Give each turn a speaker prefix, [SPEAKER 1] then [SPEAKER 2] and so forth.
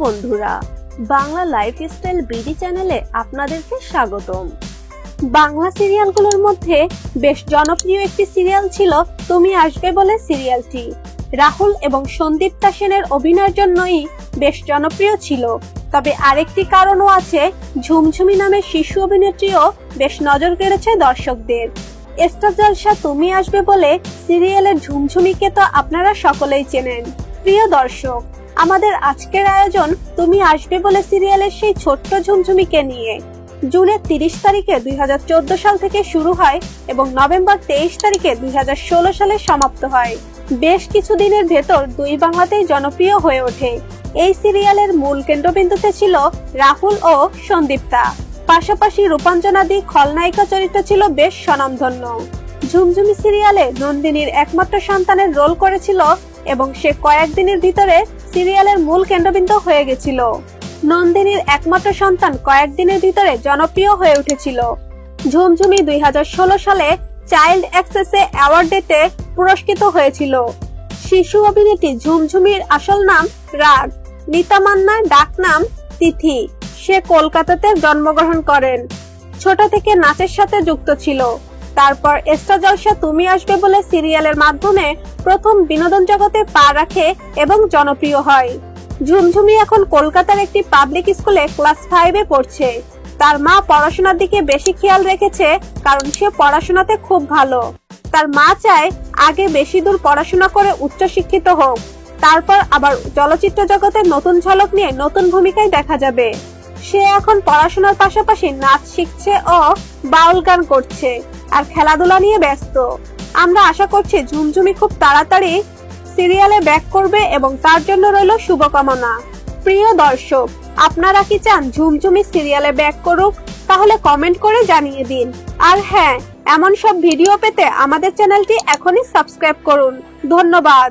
[SPEAKER 1] বন্ধুরা, Bangla lifestyle BD চ্যানেলে আপনাদেরকে স্বাগতম। বাংলা সিরিয়ালগুলোর মধ্যে বেশ জনপ্রিয় একটি সিরিয়াল ছিল তুমি আসবে বলে সিরিয়ালটি। রাহুল এবং সন্দীপ্তা সেনের অভিনয়ের জন্যই বেশ জনপ্রিয় ছিল। তবে আরেকটি কারণও আছে, ঝুমঝুমি নামের শিশু অভিনেত্রীও বেশ নজর কেড়েছে দর্শকদের। স্টার জলসা তুমি আসবে বলে সিরিয়ালের ঝুমঝুমিকে তো আপনারা সকলেই চেনেন। প্রিয় দর্শক, আমাদের আজকের আয়োজন তুমি আসবে বলে সিরিয়ালের সেই ছোট্ট ঝুমঝুমিকে নিয়ে। জুনের 30 তারিখে 2014 সাল থেকে শুরু হয় এবং নভেম্বর 23 তারিখে 2016 সালে সমাপ্ত হয়। বেশ কিছুদিনের ভেতর দুই বাংলাতেই জনপ্রিয় হয়ে ওঠে। এই সিরিয়ালের মূল কেন্দ্রবিন্দুতে ছিল রাহুল ও সন্দীপ্তা। পাশাপাশি রূপাঞ্জনাদি খলনায়িকা চরিত্র ছিল বেশ স্বনামধন্য। ঝুমঝুমি সিরিয়ালে নন্দিনীর একমাত্র সন্তানের রোল করেছিল এবং সে কয়েকদিনের ভিতরে সিরিয়ালের মূল কেন্দ্রবিন্দু হয়ে গেছিল। নন্দিনীর একমাত্র সন্তান কয়েকদিনের ভিতরে জনপ্রিয় হয়ে উঠেছিল। ঝুমঝুমি 2016 সালে চাইল্ড অ্যাক্সেসে অ্যাওয়ার্ড ডেতে পুরস্কৃত হয়েছিল। শিশু অভিনেত্রী ঝুমঝুমির আসল নাম রাগ, নীতা মান্না ডাক নাম তিথি। সে কলকাতাতে জন্মগ্রহণ করেন। ছোট থেকে নাচের সাথে যুক্ত ছিল। তারপর স্টার জলসা তুমি আসবে বলে সিরিয়ালের মাধ্যমে প্রথম বিনোদন জগতে পা রাখে এবং জনপ্রিয় হয়। ঝুমঝুমি এখন কলকাতার একটি পাবলিক স্কুলে ক্লাস 5-এ পড়ছে। তার মা পড়াশোনার দিকে বেশি খেয়াল রেখেছে কারণ সে পড়াশোনাতে খুব ভালো। তার মা চায় আগে বেশি দূর পড়াশোনা করে উচ্চশিক্ষিত হোক, তারপর আবার চলচ্চিত্র জগতে নতুন ঝলক নিয়ে নতুন ভূমিকায় দেখা যাবে। সে এখন পড়াশোনার পাশাপাশি নাচ শিখছে ও বাউল গান করছে আর খেলাধুলা নিয়ে ব্যস্ত। আমরা আশা করছি ঝুমঝুমি খুব তাড়াতাড়ি সিরিয়ালে ব্যাক করবে এবং তার জন্য রইল শুভকামনা। প্রিয় দর্শক, আপনারা কি চান ঝুমঝুমি সিরিয়ালে ব্যাক করুক? তাহলে কমেন্ট করে জানিয়ে দিন। আর হ্যাঁ, এমন সব ভিডিও পেতে আমাদের চ্যানেলটি এখনই সাবস্ক্রাইব করুন। ধন্যবাদ।